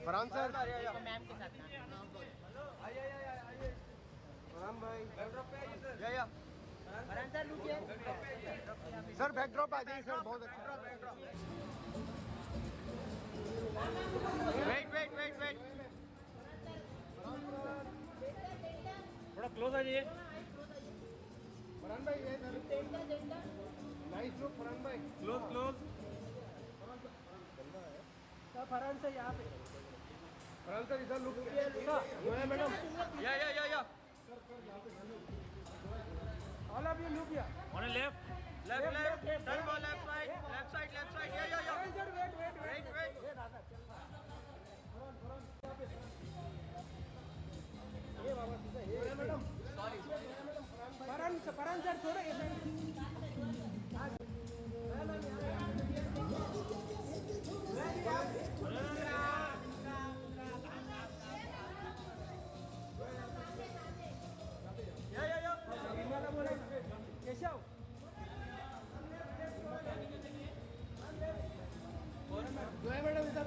Farhan sir ma'am के साथ फरहान भाई Farhan sir look here sir backdrop आ जाइए सर बहुत अच्छा वेट वेट वेट वेट थोड़ा क्लोज आ जाइए। फरहान भाई ये नाइस लुक फरहान भाई क्लोज क्लोज। फरहान सर यहाँ पे फरहान सर इधर लुक मैडम या ऑल ऑफ यू लुक या on left turn for left side या वेट मैडम फरहान सर थोड़ा केशव मैडम इधर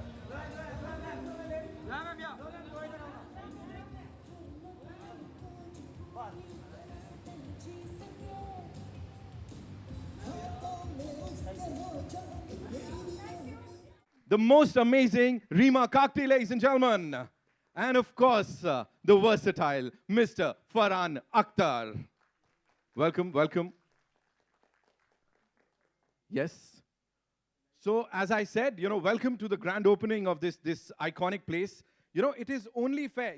The most amazing Rima Kakti, ladies and gentlemen. And of course, the versatile Mr. Farhan Akhtar. Welcome, welcome. Yes. So, as I said, welcome to the grand opening of this iconic place. It is only fair.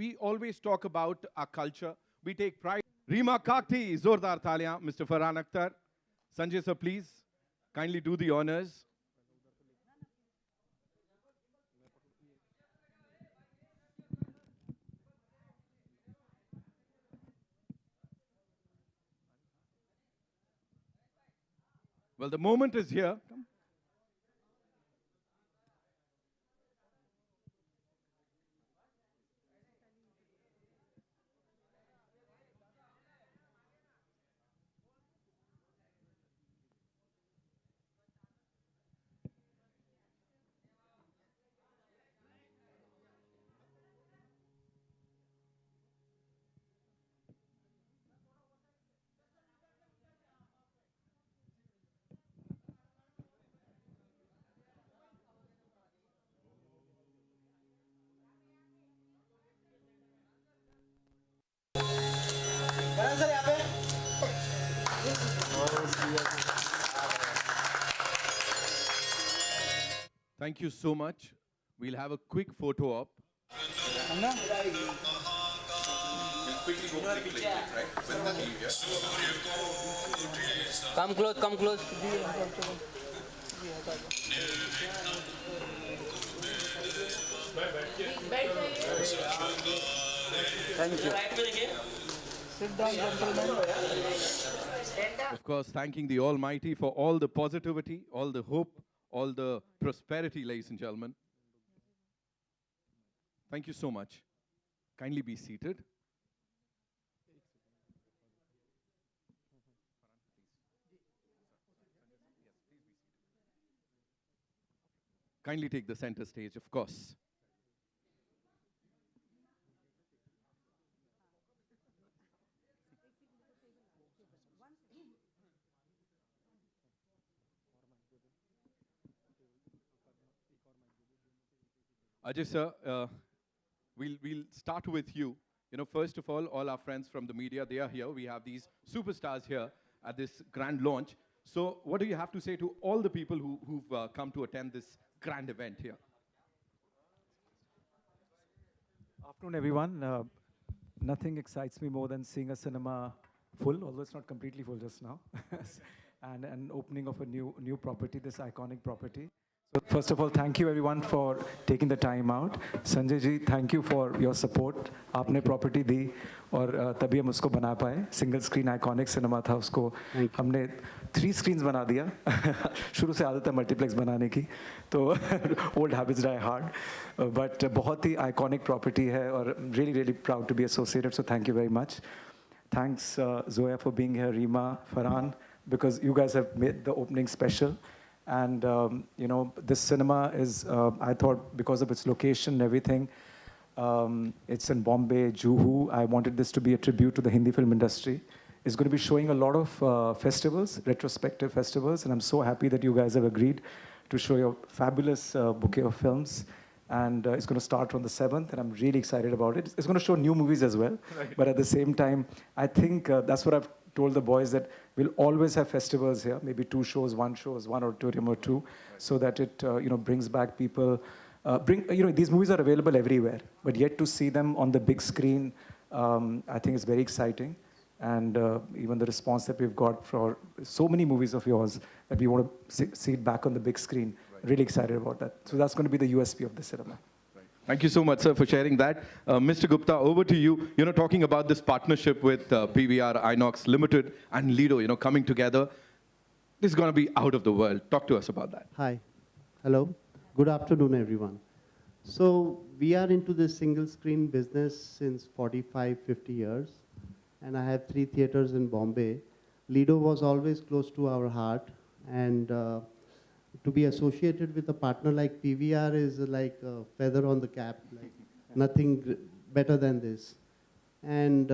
We always talk about our culture. We take pride. Rima Kakti, Zordar Taliyan, Mr. Farhan Akhtar. Sanjay sir, please, kindly do the honors. Well, the moment is here. Farhan sir यहाँ पे Thank you so much. We'll have a quick photo op. Come close Of course, thanking the Almighty for all the positivity, all the hope, all the prosperity, ladies and gentlemen. Thank you so much. Kindly be seated. Kindly take the center stage, of course. Ajay sir, we'll start with you. First of all our friends from the media, they are here. We have these superstars here at this grand launch. So what do you have to say to all the people who've come to attend this grand event here? Afternoon, everyone. Nothing excites me more than seeing a cinema full, although it's not completely full just now, and an opening of a new property, this iconic property. So first of all, thank you everyone for taking the time out. Sanjay ji, thank you for your support. आपने property दी और तभी हम उसको बना पाए. Single screen iconic cinema था उसको. हमने 3 screens बना दिया. शुरू से आदत है multiplex बनाने की. तो old habits die hard. But बहुत ही iconic property है और really proud to be associated. So thank you very much. Thanks Zoya for being here, Rima, Farhan, because you guys have made the opening special. And, this cinema is, I thought, because of its location and everything, it's in Bombay, Juhu. I wanted this to be a tribute to the Hindi film industry. It's going to be showing a lot of festivals, retrospective festivals, and I'm so happy that you guys have agreed to show your fabulous bouquet of films. And it's going to start on the 7th, and I'm really excited about it. It's going to show new movies as well, but at the same time, I think that's what I've told the boys, that we'll always have festivals here, maybe 2 shows, 1 shows, 1 auditorium or 2, so that it brings back people. These movies are available everywhere, but yet to see them on the big screen, I think is very exciting. And even the response that we've got for so many movies of yours, that we want to see it back on the big screen. Really excited about that. So that's going to be the USP of the cinema. Thank you so much, sir, for sharing that. Mr. Gupta, over to you. Talking about this partnership with PVR Inox Limited and Lido, coming together. This is going to be out of the world. Talk to us about that. Hi. Hello. Good afternoon, everyone. So we are into this single screen business since 45, 50 years. And I have 3 theaters in Bombay. Lido was always close to our heart. And to be associated with a partner like PVR is like a feather on the cap, like nothing better than this. And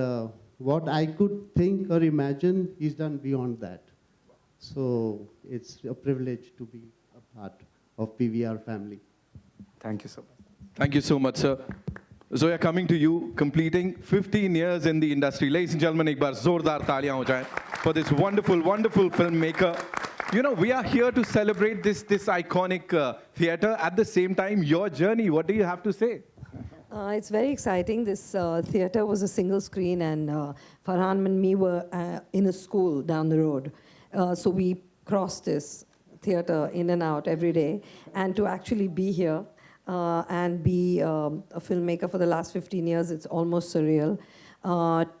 what I could think or imagine, he's done beyond that. So it's a privilege to be a part of PVR family. Thank you so much. Thank you so much, sir. Zoya, coming to you, completing 15 years in the industry. Ladies and gentlemen, ek baar zordar taaliyan ho jaye for this wonderful, wonderful filmmaker. We are here to celebrate this iconic theatre. At the same time, your journey, what do you have to say? It's very exciting. This theatre was a single screen, and Farhan and me were in a school down the road. So we crossed this theatre in and out every day. And to actually be here and be a filmmaker for the last 15 years, it's almost surreal.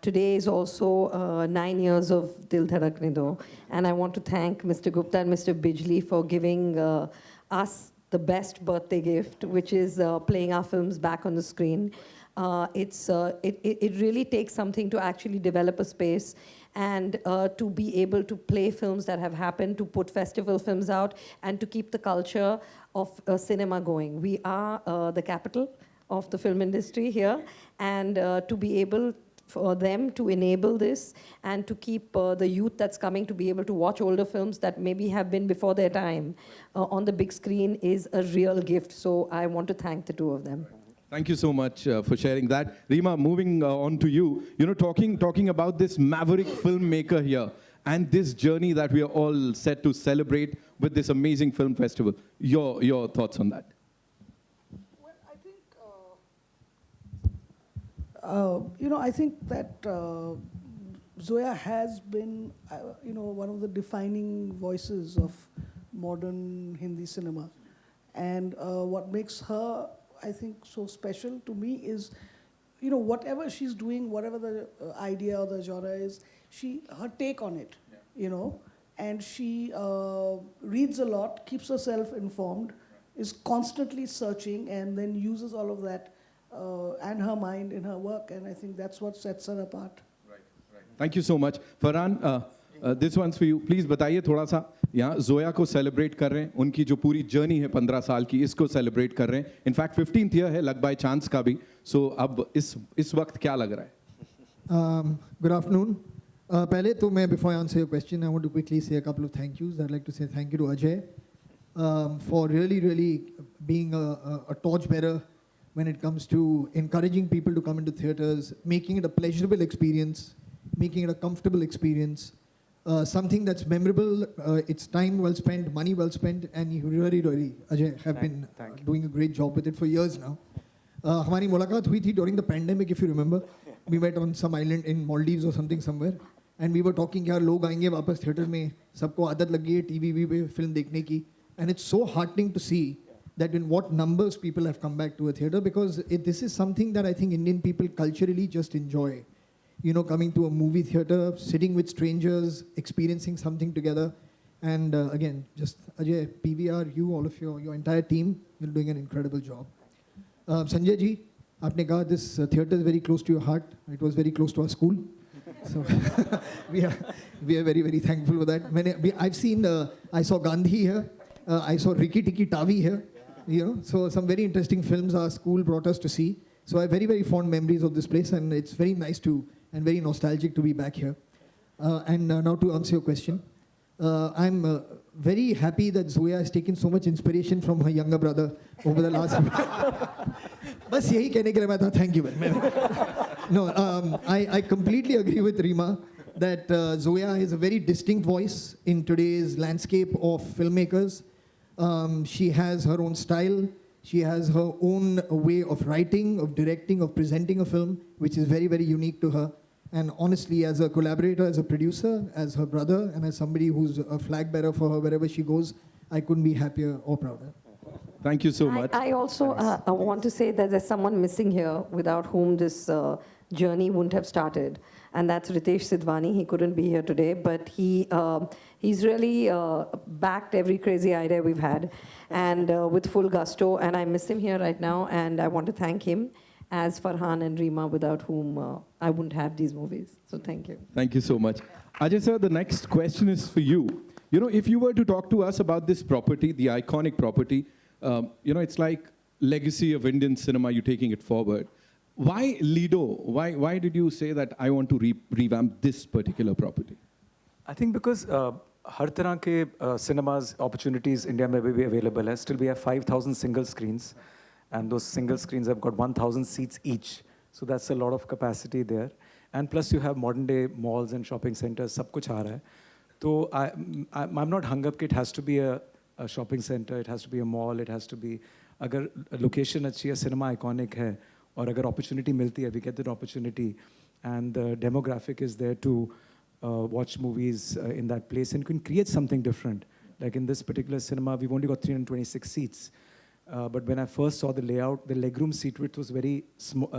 Today is also 9 years of Dil Dhadakne Do, and I want to thank Mr. Gupta and Mr. Bijli for giving us the best birthday gift, which is playing our films back on the screen. It really takes something to actually develop a space and to be able to play films that have happened, to put festival films out, and to keep the culture of cinema going. We are the capital of the film industry here, and to be able for them to enable this and to keep the youth that's coming to be able to watch older films that maybe have been before their time on the big screen is a real gift. So I want to thank the 2 of them. Thank you so much for sharing that. Rima, moving on to you, talking about this maverick filmmaker here and this journey that we are all set to celebrate with this amazing film festival. Your thoughts on that? Well, I think that Zoya has been, one of the defining voices of modern Hindi cinema. And what makes her, I think, so special to me is, whatever she's doing, whatever the idea or the genre is, her take on it, and she reads a lot, keeps herself informed, is constantly searching, and then uses all of that and her mind in her work, and I think that's what sets her apart. Right. Thank you so much. Farhan, this one's for you. Please बताइए थोड़ा सा यहाँ जोया को celebrate कर रहे हैं, उनकी जो पूरी journey है 15 साल की, इसको celebrate कर रहे हैं. In fact, 15th year है luck by chance का भी. So अब इस वक्त क्या लग रहा है? Good afternoon. पहले तो मैं, before I answer your question, I want to quickly say a couple of thank yous. I'd like to say thank you to Ajay for really being a torchbearer when it comes to encouraging people to come into theatres, making it a pleasurable experience, making it a comfortable experience, something that's memorable, it's time well spent, money well spent, and you really, Ajay, have been doing a great job with it for years now. हमारी मुलाकात हुई थी during the pandemic, if you remember. We met on some island in Maldives or something somewhere, and we were talking, यार लोग आएंगे वापस theatre में, सबको आदत लग गई है TV पे film देखने की, and it's so heartening to see that in what numbers people have come back to a theatre, because this is something that I think Indian people culturally just enjoy. Coming to a movie theatre, sitting with strangers, experiencing something together. And again, just Ajay, PVR, you, all of your entire team, you're doing an incredible job. Sanjay ji, aapne kaha this theatre is very close to your heart. It was very close to our school. So we are very, very thankful for that. I've seen, I saw Gandhi here. I saw Rikki Tikki Tavi here. You know, so some very interesting films our school brought us to see. So I have very, very fond memories of this place, and it's very nice to and very nostalgic to be back here. Now to answer your question, I'm very happy that Zoya has taken so much inspiration from her younger brother over the last. बस यही कहने के लिए मैं था. Thank you, man. No, I completely agree with Rima that Zoya is a very distinct voice in today's landscape of filmmakers. She has her own style. She has her own way of writing, of directing, of presenting a film, which is very, very unique to her. And honestly, as a collaborator, as a producer, as her brother, and as somebody who's a flag bearer for her wherever she goes, I couldn't be happier or prouder. Thank you so much. I also want to say that there's someone missing here without whom this journey wouldn't have started, and that's Ritesh Sidhwani. He couldn't be here today, but he's really backed every crazy idea we've had, and with full gusto, and I miss him here right now, and I want to thank him as Farhan and Rima, without whom I wouldn't have these movies. So thank you. Thank you so much. Ajay sir, the next question is for you. You know, if you were to talk to us about this property, the iconic property, you know, it's like legacy of Indian cinema, you're taking it forward. Why Lido? Why did you say that I want to revamp this particular property? I think because हर तरह के cinemas opportunities India में भी available है. Still we have 5,000 single screens, and those single screens have got 1,000 seats each. So that's a lot of capacity there. And plus you have modern day malls and shopping centers, सब कुछ आ रहा है. So I'm not hung up कि it has to be a shopping center, it has to be a mall, it has to be, अगर location अच्छी है, cinema iconic है, और अगर opportunity मिलती है, we get that opportunity, and the demographic is there to watch movies in that place, and can create something different. Like in this particular cinema, we've only got 326 seats. But when I first saw the layout, the legroom seat width was very small,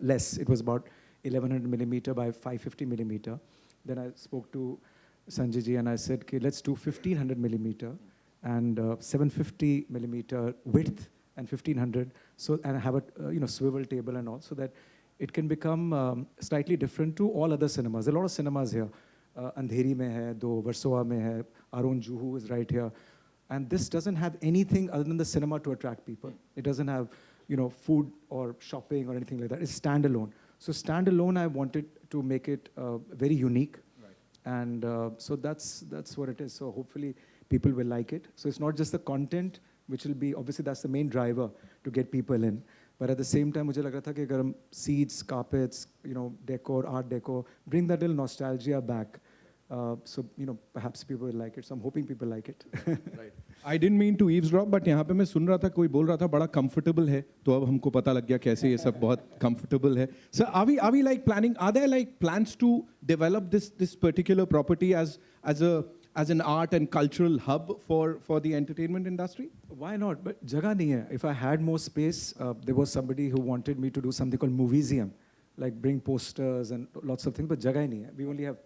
less. It was about 1100 millimeter by 550 millimeter. Then I spoke to Sanjay ji and I said, okay, let's do 1500 millimeter and 750 millimeter width and 1500. So, and have a swivel table and all, so that it can become slightly different to all other cinemas. There are a lot of cinemas here. Andheri mein hai, do Versova mein hai, our own Juhu is right here. And this doesn't have anything other than the cinema to attract people. It doesn't have, food or shopping or anything like that. It's standalone. So standalone, I wanted to make it very unique. Right. And so that's what it is. So hopefully people will like it. So it's not just the content, which will be, obviously that's the main driver to get people in. But at the same time, मुझे लग रहा था कि अगर हम seats, carpets, decor, art decor, bring that little nostalgia back. So, perhaps people will like it. So I'm hoping people like it. Right. I didn't mean to eavesdrop, but यहाँ पे मैं सुन रहा था कोई बोल रहा था बड़ा comfortable है. तो अब हमको पता लग गया कैसे ये सब बहुत comfortable है. So are we like planning? Are there like plans to develop this particular property as an art and cultural hub for the entertainment industry? Why not? But जगह नहीं है. If I had more space, there was somebody who wanted me to do something called Movieseum, like bring posters and lots of things. But जगह ही नहीं है. We only have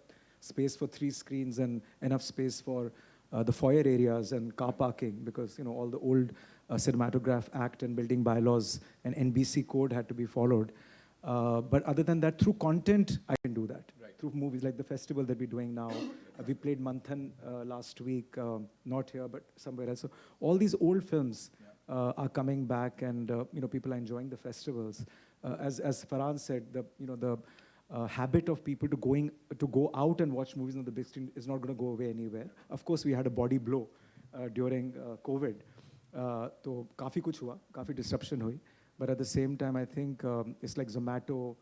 space for 3 screens and enough space for the foyer areas and car parking, because all the old Cinematograph Act and building bylaws and NBC code had to be followed. But other than that, through content, I can do that. Right. Through movies like the festival that we're doing now. We played Manthan last week, not here, but somewhere else. So all these old films are coming back, and people are enjoying the festivals. As Farhan said, the habit of people to go out and watch movies on the big screen is not going to go away anywhere. Of course, we had a body blow during COVID. So काफी कुछ हुआ, काफी disruption हुई. But at the same time, I think it's like Zomato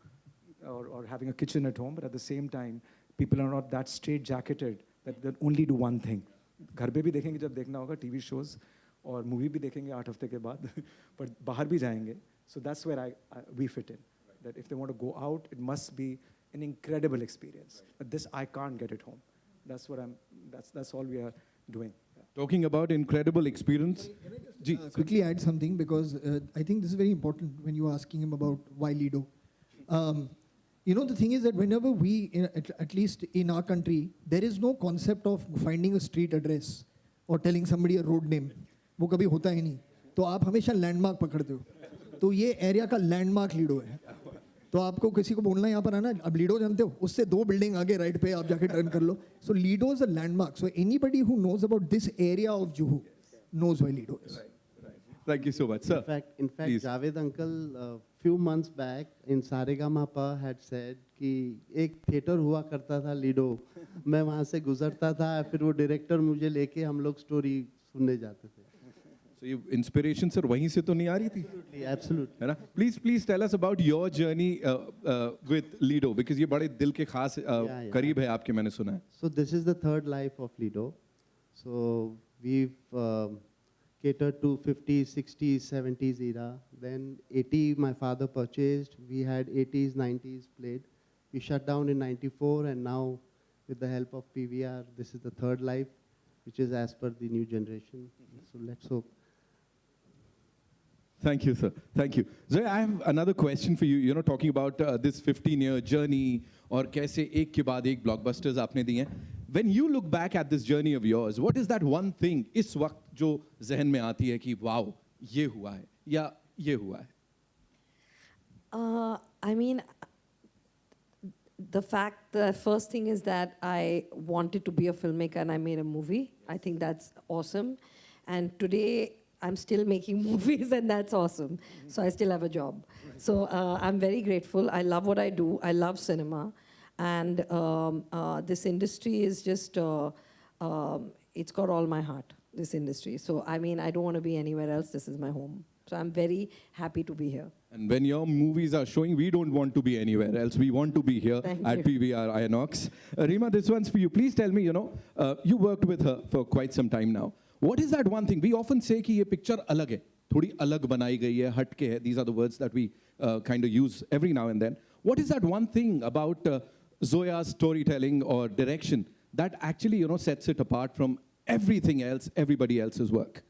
or having a kitchen at home. But at the same time, people are not that straight-jacketed that they only do one thing. घर पे भी देखेंगे जब देखना होगा TV shows, और movie भी देखेंगे 8 हफ्ते के बाद. But बाहर भी जाएंगे. So that's where we fit in. That if they want to go out, it must be an incredible experience. But this I can't get at home. That's all we are doing. Yeah. Talking about incredible experience. Can I just quickly add something, because I think this is very important when you're asking him about why Lido. The thing is that whenever at least in our country, there is no concept of finding a street address or telling somebody a road name. वो कभी होता ही नहीं. तो आप हमेशा landmark पकड़ते हो. तो ये एरिया का लैंडमार्क लीडो है. तो आपको किसी को बोलना यहाँ पर आना, अब लीडो जानते हो, उससे 2 बिल्डिंग आगे राइट पे आप जाके टर्न कर लो. So Lido is a landmark. So anybody who knows about this area of Juhu knows why Lido is. Thank you so much, sir. In fact, Please. Javed uncle, few months back in Saregama had said कि एक theatre हुआ करता था ludo, मैं वहाँ से गुजरता था, फिर वो डायरेक्टर मुझे लेके हम लोग स्टोरी सुनने जाते थे. So you inspiration, sir, वहीं से तो नहीं आ रही थी? Absolutely. है ना? Please tell us about your journey with Lido, because ये बड़े दिल के खास yeah. करीब है आपके, मैंने सुना है. So this is the third life of Lido. So we've catered to 50s, 60s, 70s era. Then 80, my father purchased. We had 80s, 90s played. We shut down in 94, and now with the help of PVR, this is the third life, which is as per the new generation. So let's hope. Thank you, sir. Thank you. Zoya, I have another question for you. You know, talking about this 15-year journey और कैसे एक के बाद एक blockbusters आपने दिए हैं. When you look back at this journey of yours, what is that one thing इस वक्त जो जहन में आती है कि wow, ये हुआ है या ये हुआ है? I mean, the first thing is that I wanted to be a filmmaker and I made a movie. I think that's awesome. And today I'm still making movies and that's awesome. So I still have a job. So I'm very grateful. I love what I do. I love cinema. And this industry is just, it's got all my heart, this industry. So I mean, I don't want to be anywhere else. This is my home. So I'm very happy to be here. And when your movies are showing, we don't want to be anywhere else. We want to be here Thank at you. PVR Inox. Rima, this one's for you. Please tell me, you know, you worked with her for quite some time now. What is that one thing? We often say कि ये picture अलग है, थोड़ी अलग बनाई गई है, हट के है. These are the words that we kind of use every now and then. What is that one thing about Zoya's storytelling or direction that actually, you know, sets it apart from everything else, everybody else's work?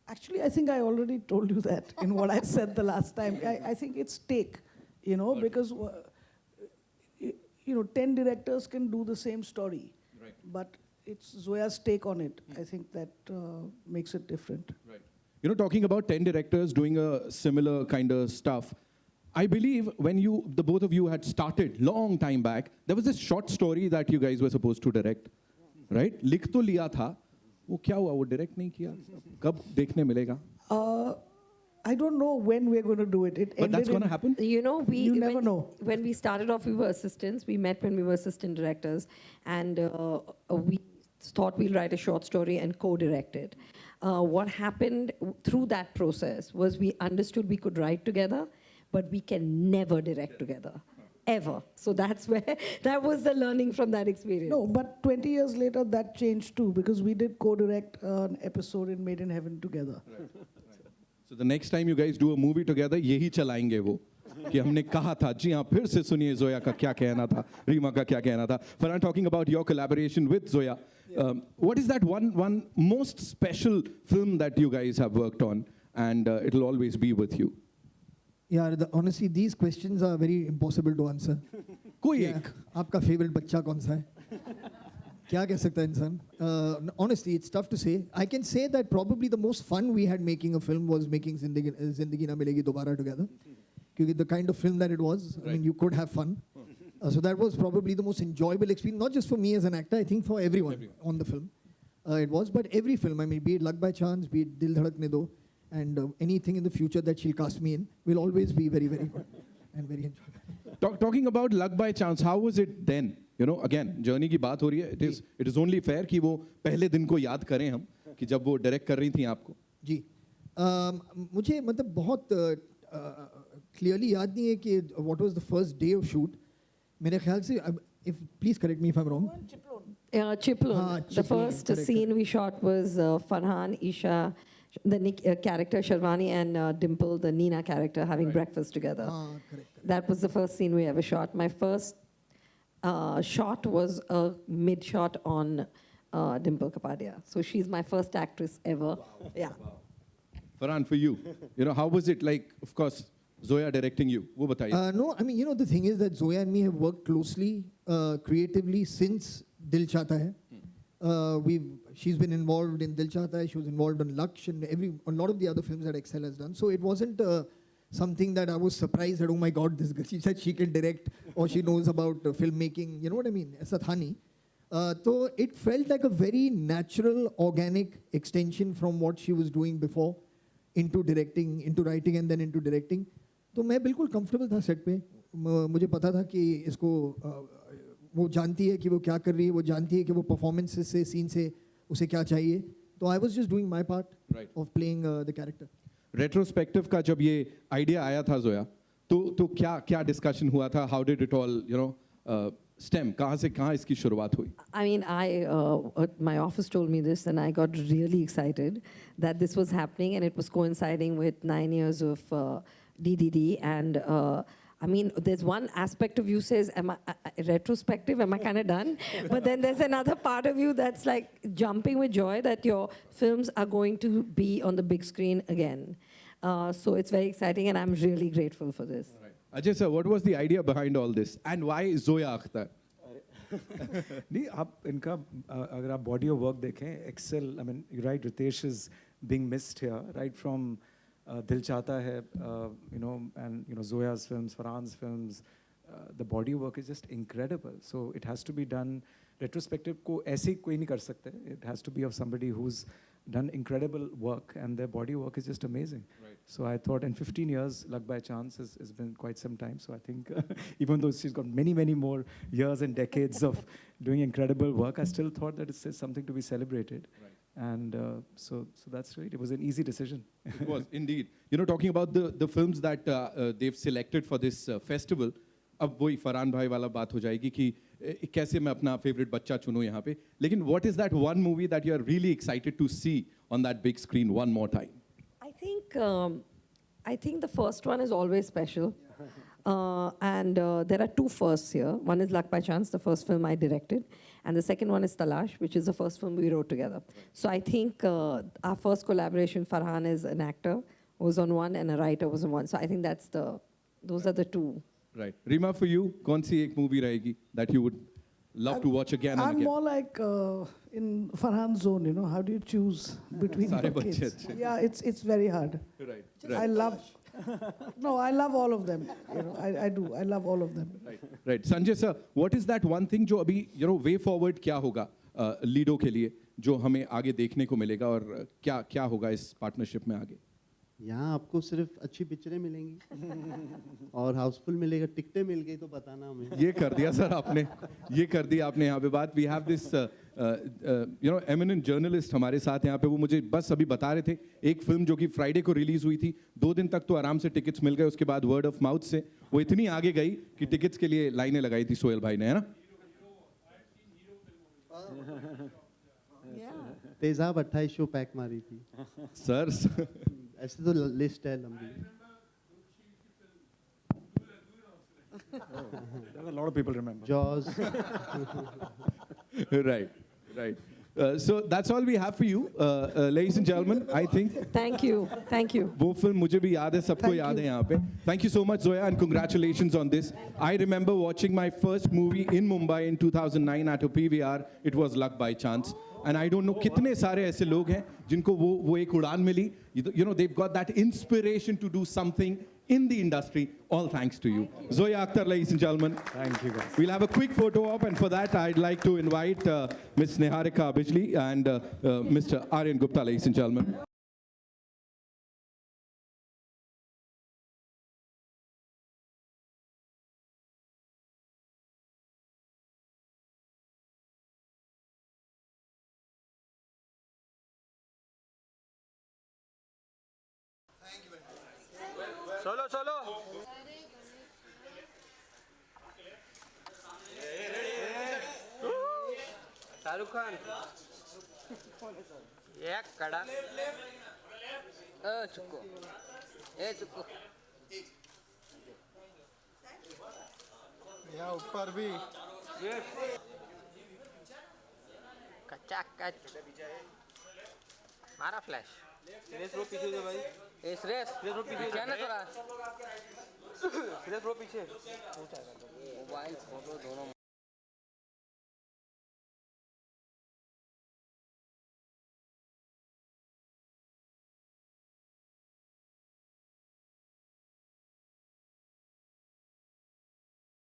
Actually, I think I already told you that in what I said the last time. I think it's take, you know, because, 10 directors can do the same story. Right. But it's Zoya's take on it. I think that makes it different. Right. You know, talking about 10 directors doing a similar kind of stuff, I believe when the both of you had started long time back, there was this short story that you guys were supposed to direct, right? लिख तो लिया था, वो क्या हुआ? वो direct नहीं किया? कब देखने मिलेगा? I don't know when we're going to do it. But that's going to happen? You know, You never know. When we started off, we were assistants. We met when we were assistant directors. And we thought we'll write a short story and co-direct it. What happened through that process was we understood we could write together, but we can never direct together, ever. So that's where, that was the learning from that experience. No, but 20 years later, that changed too, because we did co-direct an episode in Made in Heaven together. Right. So the next time you guys do a movie together, यही चलाएंगे वो कि हमने कहा था. जी हाँ, फिर से सुनिए जोया का क्या कहना था, रीमा का क्या कहना था. Farhan, talking about your collaboration with Zoya, what is that one most special film that you guys have worked on, and it'll always be with you? Yeah, honestly, these questions are very impossible to answer. कोई Yeah, एक. आपका favorite बच्चा कौन सा है? क्या कह सकता है इंसान? Honestly, it's tough to say. I can say that probably the most fun we had making a film was making Zindagi Na Milegi Dobara together. Because the kind of film that it was, I mean, you could have fun. So that was probably the most enjoyable experience, not just for me as an actor, I think for everyone on the film. It was, but every film, I mean, be it Luck by Chance, be it Dil Dhadakne Do, and anything in the future that she'll cast me in will always be very, very good and very enjoyable. Talking about Luck by Chance, how was it then? You know, again, journey की बात हो रही है. It is only fair कि वो पहले दिन को याद करें हम कि जब वो direct कर रही थी आपको. जी, मुझे मतलब बहुत clearly याद नहीं है कि what was the first day of shoot. मेरे ख्याल से, please correct me if I'm wrong. Chiplun. The Chiplun, first correct. scene we shot was Farhan, Isha, the character Sharvani, and Dimple, the Nina character, having breakfast together. Correct. That was the first scene we ever shot. My first shot was a mid shot on Dimple Kapadia. So she's my first actress ever. Wow. Yeah. Wow. Farhan, for you, you know, how was it like, of course, Zoya directing you? वो बताइए. No, I mean, you know, the thing is that Zoya and me have worked closely, creatively since Dil Chahta Hai. She's been involved in Dil Chahta Hai, she was involved in Laksh and a lot of the other films that Excel has done. So it wasn't something that I was surprised that, oh my God, this girl, she said she can direct or she knows about filmmaking, you know what I mean? ऐसा था नहीं. So it felt like a very natural, organic extension from what she was doing before into directing, into writing and then into directing. तो मैं बिल्कुल comfortable था set पे. मुझे पता था कि इसको वो जानती है कि वो क्या कर रही है, वो जानती है कि वो performances से, scene से उसे क्या चाहिए. तो I was just doing my part of playing the character. Retrospective का जब ये idea आया था जोया, तो क्या discussion हुआ था? How did it all, stem? कहाँ से कहाँ इसकी शुरुआत हुई? I mean, my office told me this, and I got really excited that this was happening, and it was coinciding with 9 years of DDD. And I mean, there's one aspect of you says, am I retrospective? Am I kind of done? But then there's another part of you that's like jumping with joy that your films are going to be on the big screen again. So it's very exciting, and I'm really grateful for this. Ajay sir, what was the idea behind all this, and why Zoya Akhtar? नहीं, आप इनका अगर आप body of work देखें, excel. I mean, you're right, Ritesh is being missed here, right from Dil Chahta Hai, and Zoya's films, Farhan's films. The body of work is just incredible. So it has to be done. Retrospective को ऐसे कोई नहीं कर सकते. It has to be of somebody who's done incredible work, and their body work is just amazing. Right. So I thought, in 15 years, Luck by Chance has been quite some time. So I think, even though she's got many, many more years and decades of doing incredible work, I still thought that it's something to be celebrated. Right. And so that's great. It was an easy decision. It was, indeed. Talking about the films that they've selected for this festival, अब वही फरहान भाई वाला बात हो जाएगी कि कैसे मैं अपना फेवरेट बच्चा चुनूं यहाँ पे. लेकिन what is that one movie that you are really excited to see on that big screen one more time? I think the first one is always special. And there are two firsts here. One is Luck by Chance, the first film I directed. And the second one is Talash, which is the first film we wrote together. So I think our first collaboration, Farhan is an actor, was on one, and a writer was on one. So I think those are the two. Right. Rima, for you, kaun si ek movie rahegi that you would love to watch again and I'm again? more like in Farhan's zone, how do you choose between Sare the kids? bachche achhe. Yeah, it's very hard. Right. I love all of them. I do. I love all of them. Right. Sanjay sir, what is that one thing जो अभी way forward क्या होगा ludo के लिए जो हमें आगे देखने को मिलेगा और क्या होगा इस पार्टनरशिप में आगे? यहाँ आपको सिर्फ अच्छी पिक्चरें मिलेंगी और हाउसफुल मिलेगा. टिकटें मिल गई तो बताना हमें. ये कर दिया सर आपने, ये कर दी आपने यहाँ पे बात. We have this eminent journalist हमारे साथ यहाँ पे. वो मुझे बस अभी बता रहे थे एक फिल्म जो कि फ्राइडे को रिलीज हुई थी, 2 दिन तक तो आराम से टिकट्स मिल गए. उसके बाद वर्ड ऑफ माउथ से वो इतनी आगे गई कि टिकट्स के लिए लाइनें लगाई थी सोहेल भाई ने, है ना? तेजाब 28 शो पैक मारी थी सर. ऐसे तो लिस्ट है लंबी. A lot of people remember. Jaws. Right. So that's all we have for you, ladies and gentlemen. I think. Thank you. वो फिल्म मुझे भी याद है, सबको याद है यहाँ पे. Thank you so much, Zoya, and congratulations on this. I remember watching my first movie in Mumbai in 2009 at a PVR. It was Luck by Chance. And I don't know कितने सारे ऐसे लोग हैं जिनको वो एक उड़ान मिली. They've got that inspiration to do something in the industry. All thanks to you. Zoya Akhtar, ladies and gentlemen. Thank you, guys. We'll have a quick photo op, and for that, I'd like to invite Ms. Niharika Bijli and Mr. Aryan Gupta, ladies and gentlemen. Solo. Shahrukh Khan एक कड़ा चुक्को यहाँ ऊपर भी कच्चा कच मारा flash race रो पीछे से भाई रेस रो पीछे क्या ना थोड़ा रेस रो पीछे मोबाइल फोटो दोनों